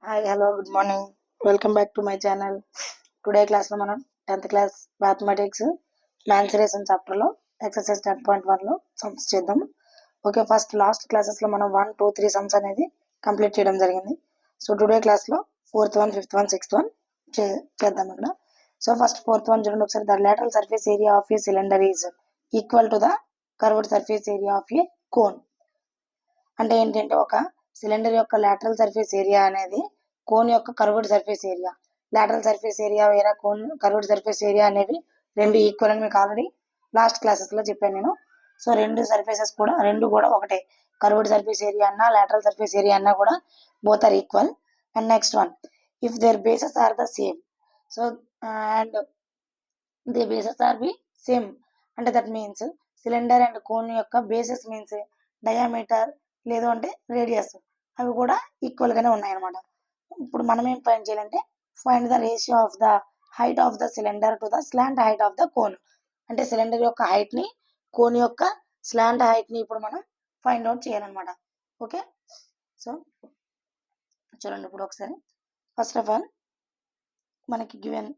Hi hello good morning. Welcome back to my channel. Today క్లాస్లో మనం 10th class mathematics మ్యాన్సరేషన్ చాప్టర్లో exercise 10.1లో sums చేద్దాం. Okay, first last క్లాసెస్లో మనం 1, 2, 3 సమ్స్ అనేది కంప్లీట్ చేయడం జరిగింది. సో టుడే క్లాస్లో 4th 1, 5th 1, 6th 1 చేద్దాం ఇక్కడ. సో ఫస్ట్ 4th 1 చూడండి ఒకసారి. The lateral surface area of a cylinder is equal to the curved surface area of a cone. అంటే ఏంటంటే ఒక సిలిండర్ యొక్క లాటరల్ సర్ఫేస్ ఏరియా అనేది కోన్ యొక్క curved surface area. Lateral surface area వేరే cone curved surface area అనేవి రెండు equal అని మీకు ఆల్రెడీ లాస్ట్ క్లాసెస్లో చెప్పాను నేను. సో రెండు సర్ఫేసెస్ కూడా ఒకటే. కర్వ్డ్ సర్ఫేస్ ఏరియా అన్నా లాటరల్ సర్ఫేస్ ఏరియా అన్నా కూడా both are equal. And next one, if their bases are the same, so and they bases are be same, అంటే that means cylinder and cone యొక్క bases means diameter లేదు అంటే radius అవి కూడా equal గానే ఉన్నాయన్నమాట. ఇప్పుడు మనం ఏం ఫైండ్ చేయాలంటే find the ratio of the height of the cylinder to the slant height of the cone. అంటే సిలిండర్ యొక్క హైట్ ని కోన్ యొక్క స్లాంట్ హైట్ ని ఇప్పుడు మనం ఫైండ్ అవుట్ చేయాలన్నమాట. ఓకే, సో చూడండి ఇప్పుడు ఒకసారి. ఫస్ట్ ఆఫ్ ఆల్ మనకి గివెన్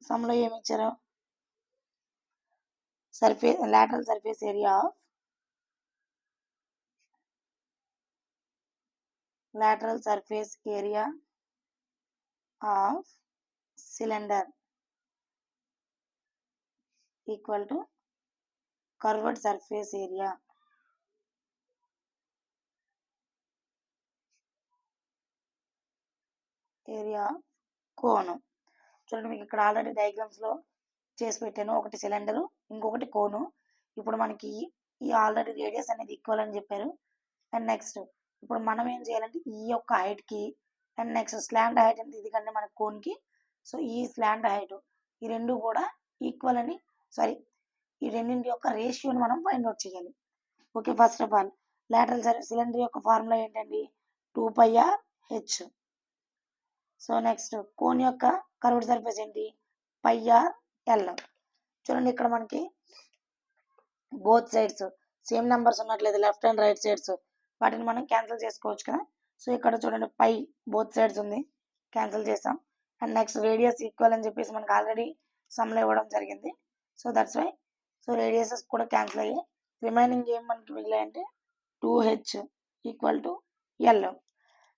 సమ్ లో ఏమి ఇచ్చారు, surface lateral surface area of cylinder equal to curved surface area of cone. చూడండి మీకు ఇక్కడ ఆల్రెడీ డయాగ్రామ్స్ లో చేసి పెట్టాను. ఒకటి సిలిండర్, ఇంకొకటి కోను. ఇప్పుడు మనకి ఈ ఆల్రెడీ రేడియస్ అనేది ఈక్వల్ అని చెప్పారు. అండ్ నెక్స్ట్ ఇప్పుడు మనం ఏం చేయాలంటే ఈ యొక్క హైట్ కి అండ్ నెక్స్ట్ స్లాంట్ హైట్ అంటే ఇది కంటే మన కోన్ కి, సో ఈ స్లాంట్ హైట్ ఈ రెండు కూడా ఈక్వల్ అని, సారీ ఈ రెండింటి యొక్క రేషియోని మనం ఫైండ్ అవుట్ చేయాలి. Okay, first of all lateral cylinder యొక్క ఫార్ములా ఏంటండి, 2πr/h. సో నెక్స్ట్ కోన్ యొక్క కర్వ్డ్ సర్ఫేస్ ఏంటి, πr/l. చూడండి ఇక్కడ మనకి బోత్ సైడ్స్ సేమ్ నెంబర్స్ ఉన్నట్లయితే లెఫ్ట్ అండ్ రైట్ సైడ్స్ వాటిని మనం క్యాన్సిల్ చేసుకోవచ్చు కదా. సో ఇక్కడ చూడండి పై బోత్ సైడ్స్ ఉంది, క్యాన్సిల్ చేసాం. అండ్ నెక్స్ట్ రేడియస్ ఈక్వల్ అని చెప్పేసి మనకి ఆల్రెడీ సమ్లో ఇవ్వడం జరిగింది. సో దట్స్ వై సో రేడియసెస్ కూడా క్యాన్సిల్ అయ్యాయి. రిమైనింగ్ ఏం మనకి మిగిలాయంటే 2h equal to L.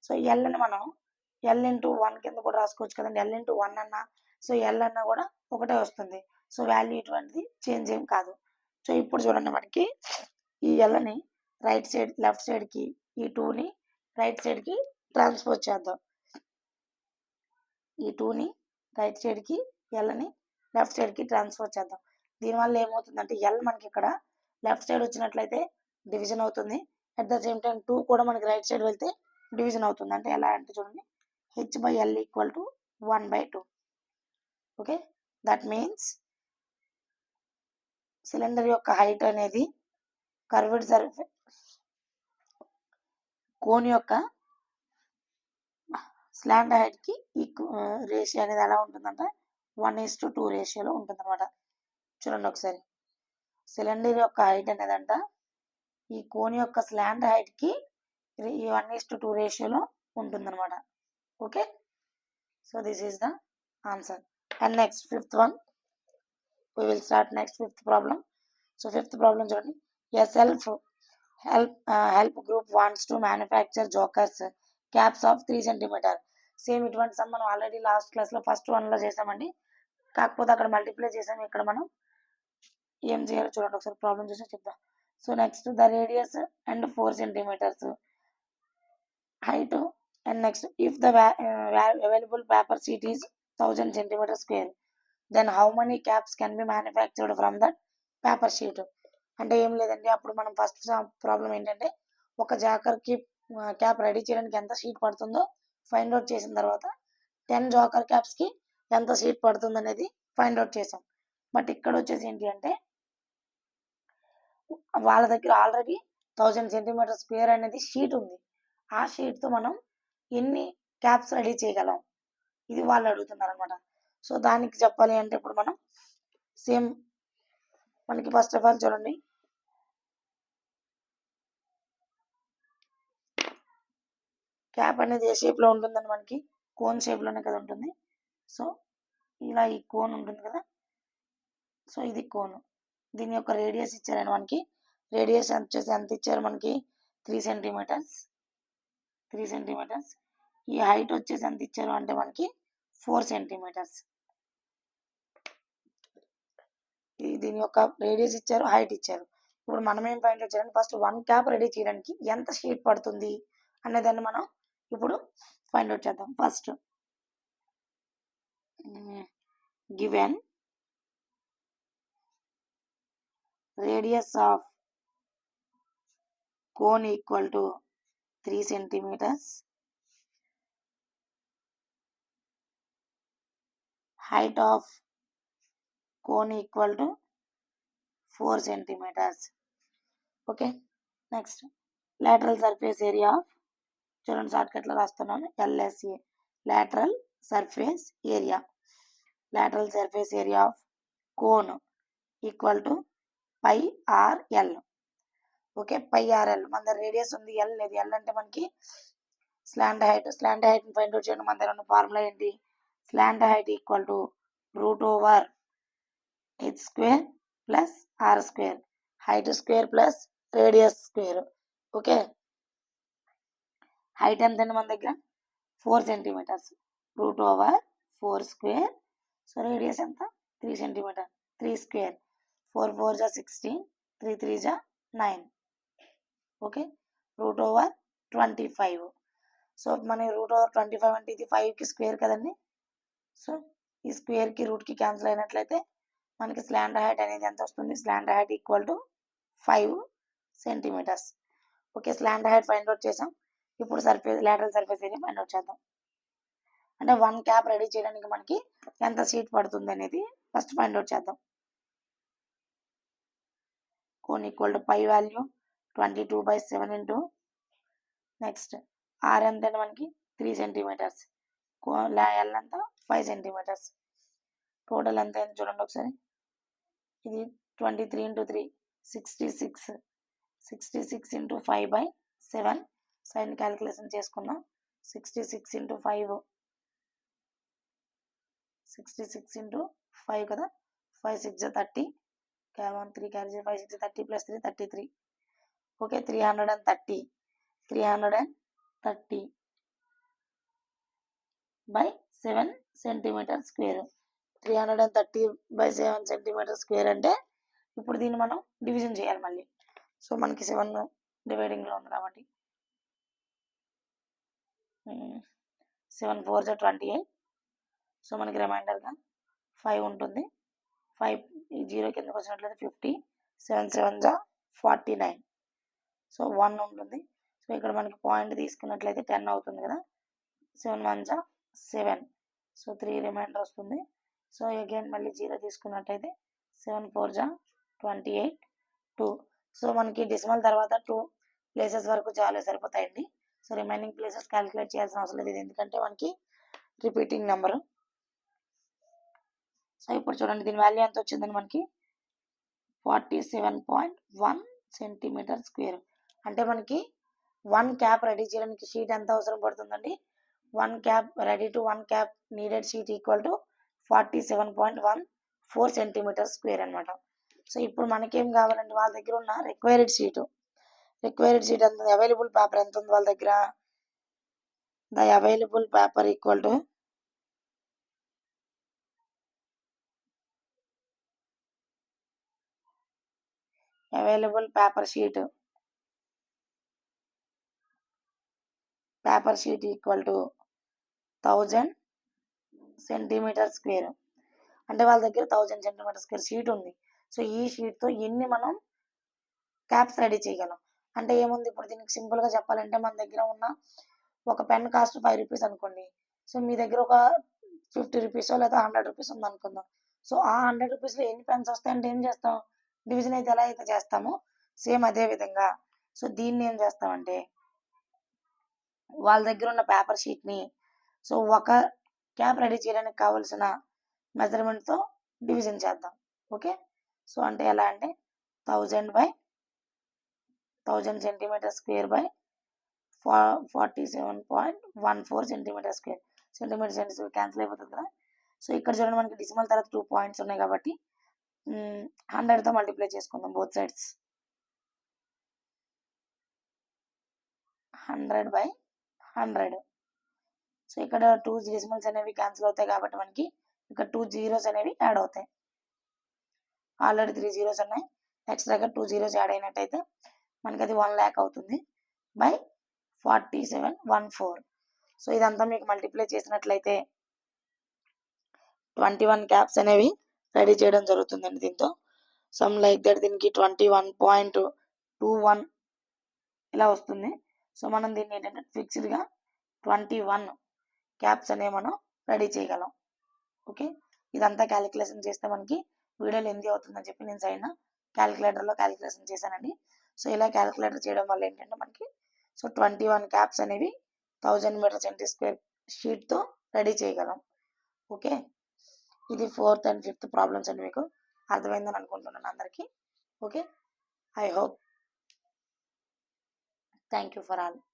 So L అని మనం ఎల్ ఇంటూ 1 కింద కూడా రాసుకోవచ్చు కదండి. ఎల్ ఇంటూ 1 అన్నా సో ఎల్ అన్నా కూడా ఒకటే వస్తుంది. సో వాల్యూ ఇటువంటిది చేంజ్ ఏం కాదు. సో ఇప్పుడు చూడండి మనకి ఈ ఎల్ని రైట్ సైడ్ లెఫ్ట్ సైడ్ కి, ఈ 2ని రైట్ సైడ్ కి ట్రాన్స్పోజ్ చేద్దాం. ఈ 2ని రైట్ సైడ్ కి, ఎల్ని లెఫ్ట్ సైడ్ కి ట్రాన్స్ఫర్ చేద్దాం. దీనివల్ల ఏమవుతుందంటే ఎల్ మనకి ఇక్కడ లెఫ్ట్ సైడ్ వచ్చినట్లయితే డివిజన్ అవుతుంది. అట్ ద సేమ్ టైం 2 కూడా మనకి రైట్ సైడ్ వెళ్తే డివిజన్ అవుతుంది. అంటే ఎలా అంటే చూడండి, h/l equal to 1/2. Okay, that means cylinder యొక్క హైట్ అనేది కర్వ్డ్ సర్ఫేస్ కోన్ యొక్క స్లాంట్ హైట్ కి రేషియో అనేది ఎలా ఉంటుందంటే 1:2 రేషియోలో ఉంటుంది అనమాట. చూడండి ఒకసారి, సిలిండర్ యొక్క హైట్ అనేదంట ఈ కోన్ యొక్క స్లాంట్ హైట్ కి 1:2 రేషియోలో ఉంటుంది అనమాట. Okay, so this is the answer. And next fifth one, we will start next fifth problem. So fifth problem చూడండి, a help group wants to manufacture jokers caps of 3 cm. Same ఇటువంటి some మనం already last class లో first one లో చేసామండి. కాకపోతే అక్కడ multiply చేసాము, ఇక్కడ మనం ఏం చేయాలో చూడండి ఒకసారి. ప్రాబ్లం చూసి చెప్దాం. So next the radius and 4 cm height. And next if the available paper sheet is 1000 cm square, then how many caps can be manufactured from that paper sheet. అంటే ఏం లేదండి, అప్పుడు మనం ఫస్ట్ ప్రాబ్లం ఏంటంటే ఒక జాకర్ కి క్యాప్ రెడీ చేయడానికి ఎంత షీట్ పడుతుందో ఫైండ్ అవుట్ చేసిన తర్వాత 10 జాకర్ క్యాప్స్ కి ఎంత షీట్ పడుతుంది అనేది ఫైండ్ అవుట్ చేసాం. బట్ ఇక్కడ వచ్చేసి ఏంటి అంటే వాళ్ళ దగ్గర ఆల్రెడీ 1000 cm స్క్వేర్ అనేది షీట్ ఉంది. ఆ షీట్ తో మనం ఎన్ని క్యాప్స్ రెడీ చేయగలం, ఇది వాళ్ళు అడుగుతున్నారు అనమాట. సో దానికి చెప్పాలి అంటే ఇప్పుడు మనం సేమ్ మనకి ఫస్ట్ ఆఫ్ ఆల్ చూడండి, క్యాప్ అనేది ఏ షేప్లో ఉంటుందని మనకి కోన్ షేప్లోనే కదా ఉంటుంది. సో ఇలా ఈ కోన్ ఉంటుంది కదా, సో ఇది కోన్. దీని యొక్క రేడియస్ ఇచ్చారండి మనకి. రేడియస్ వచ్చేసి ఎంత ఇచ్చారు మనకి 3 సెంటీమీటర్స్. ఈ హైట్ వచ్చేసి ఎంత ఇచ్చారు అంటే మనకి 4 సెంటీమీటర్స్. దీని యొక్క రేడియస్ ఇచ్చారు, హైట్ ఇచ్చారు. ఇప్పుడు మనం ఏం ఫైండ్ అవుట్ చేయాలంటే ఫస్ట్ 1 క్యాప్ రెడీ చేయడానికి ఎంత షీట్ పడుతుంది అనేదాన్ని మనం ఇప్పుడు ఫైండ్ అవుట్ చేద్దాం. First given radius of cone equal to 3 centimeters, height of cone equal to 4 centimeters. Okay, next lateral surface area of, చూడండి షార్ట్ కట్లో రాస్తున్నాను, LSA, lateral surface area. lateral surface area of cone equal to pi RL. Okay, pi RL. మన దగ్గర radius ఉంది, L లేదు. L అంటే మనకి slant height. Slant height find out చేయండి. మన దగ్గర ఉన్న ఫార్ములా ఏంటి? Slant height equal to √h² plus R². Height square plus radius square. Okay, height ఎంత అండి మన దగ్గర 4 సెంటీమీటర్స్. √4². సో రేడియస్ ఎంత 3 సెంటీమీటర్. 3². 4 4 జా 16, 3 3 జా 9. ఓకే, √25. సో మన √25 అంటే ఇది 5కి స్క్వేర్ కదండి. సో ఈ స్క్వేర్కి రూట్కి క్యాన్సిల్ అయినట్లయితే మనకి స్లాంట్ హైట్ అనేది ఎంత వస్తుంది? Slant height equal to 5 centimetres. Okay, slant height find out చేసాం. ఇప్పుడు lateral surface area find out చేద్దాం. అంటే 1 క్యాప్ రెడీ చేయడానికి మనకి ఎంత షీట్ పడుతుంది అనేది ఫస్ట్ ఫైండ్ అవుట్ చేద్దాం. Cone equal to pi value 22/7 into next R ఎంత అంటే మనకి 3 సెంటీమీటర్స్. ఎల్ ఎంత 5 సెంటీమీటర్స్. టోటల్ ఎంత అయింది చూడండి ఒకసారి. ఇది 23 ఇంటూ 3 66. 66 ఇంటూ 5/7. సైన్ క్యాలిక్యులేషన్ చేసుకుందాం. 66 ఇంటూ 5 66 ఇంటూ 5 కదా. 5 6 30. 3 carry 5 6 30 plus 3 33. Okay, 330. 330/7 centimetre square. 330/7 centimetre square అంటే ఇప్పుడు దీన్ని మనం డివిజన్ చేయాలి మళ్ళీ. సో మనకి 7 డివైడింగ్లో ఉంది కాబట్టి 7 4 జా 28. సో మనకి రిమైండర్గా 5 ఉంటుంది. 5 ఈ 0 కిందకి వచ్చినట్లయితే 50. 7 7 జా 49. సో 1 ఉంటుంది. సో ఇక్కడ మనకి పాయింట్ తీసుకున్నట్లయితే 10 అవుతుంది కదా. 7 1 జా 7. సో 3 రిమైండర్ వస్తుంది. సో అగైన్ మళ్ళీ 0 తీసుకున్నట్లయితే 7 4 జా 28 2. సో మనకి డెసిమల్ తర్వాత 2 ప్లేసెస్ వరకు చాలా సరిపోతాయండి. సో రిమైనింగ్ ప్లేసెస్ క్యాలిక్యులేట్ చేయాల్సిన అవసరం లేదు, ఎందుకంటే మనకి రిపీటింగ్ నెంబర్. సో ఇప్పుడు చూడండి దీని వాల్యూ ఎంత వచ్చిందని మనకి 47.1 సెంటీమీటర్ స్క్వేర్. అంటే మనకి 1 క్యాప్ రెడీ చేయడానికి షీట్ ఎంత అవసరం పడుతుందండి? 1 cap ready to 1 cap needed sheet equal to 47.14 centimetre square అనమాట. సో ఇప్పుడు మనకేం కావాలండి? వాళ్ళ దగ్గర ఉన్న రిక్వైర్డ్ షీట్ ఎంత, అవైలబుల్ పేపర్ ఎంత ఉంది వాళ్ళ దగ్గర? The available paper equal to available paper sheet equal to 1000 centimetre square. అంటే వాళ్ళ దగ్గర 1000 సెంటీమీటర్ స్క్వేర్ షీట్ ఉంది. సో ఈ షీట్తో ఎన్ని మనం క్యాప్స్ రెడీ చేయగలం అంటే ఏముంది? ఇప్పుడు దీనికి సింపుల్గా చెప్పాలంటే మన దగ్గర ఉన్న ఒక పెన్ కాస్ట్ 5 రూపీస్ అనుకోండి. సో మీ దగ్గర ఒక 50 రూపీస్ లేదా 100 రూపీస్ ఉంది అనుకుందాం. సో ఆ 100 రూపీస్లో ఎన్ని పెన్స్ వస్తాయంటే ఏం చేస్తాం? డివిజన్ అయితే ఎలా అయితే చేస్తామో సేమ్ అదే విధంగా సో దీన్ని ఏం చేస్తామంటే వాళ్ళ దగ్గర ఉన్న పేపర్ షీట్ని సో ఒక క్యాప్ రెడీ చేయడానికి కావాల్సిన మెజర్మెంట్తో డివిజన్ చేద్దాం. ఓకే, సో అంటే ఎలా అంటే 1000 centimetre square by 47.14 centimetre square. Centimetre cancel అయిపోతుంది కదా. సో ఇక్కడ చూడండి మనకి డిసిమల్ తర్వాత 2 పాయింట్స్ ఉన్నాయి కాబట్టి 100తో మల్టిప్లై చేసుకుందాం బోత్ సైడ్స్. 100/100. సో ఇక్కడ 2 డెసిమల్స్ అనేవి క్యాన్సిల్ అవుతాయి కాబట్టి మనకి ఇక్కడ 2 జీరోస్ అనేవి యాడ్ అవుతాయి. ఆల్రెడీ 3 జీరోస్ ఉన్నాయి, ఎక్స్ట్రాగా 2 జీరోస్ యాడ్ అయినట్టయితే మనకి అది 1 lakh అవుతుంది బై 4714. సో ఇదంతా మీకు మల్టిప్లై చేసినట్లయితే 21 క్యాప్స్ అనేవి రెడీ చేయడం జరుగుతుందండి. దీంతో సమ్ లైక్ దట్ దీనికి 21.21 ఇలా వస్తుంది. సో మనం దీన్ని ఏంటంటే ఫిక్స్డ్గా 21 క్యాప్స్ అనేవి మనం రెడీ చేయగలం. ఓకే, ఇదంతా క్యాలిక్యులేషన్ చేస్తే మనకి వీడియో లెంతీ అవుతుందని చెప్పి నేను సైడ్ క్యాలిక్యులేటర్లో క్యాలిక్యులేషన్ చేశానండి. సో ఇలా క్యాలిక్యులేటర్ చేయడం వల్ల ఏంటంటే మనకి 21 క్యాప్స్ అనేవి 1000 మీటర్ సెంటీ స్క్వేర్ షీట్తో రెడీ చేయగలం. ఓకే, ఇది 4th and 5th ప్రాబ్లమ్స్ అండి. మీకు అర్థమైందని అనుకుంటున్నాను అందరికీ. Okay, I hope. Thank you for all.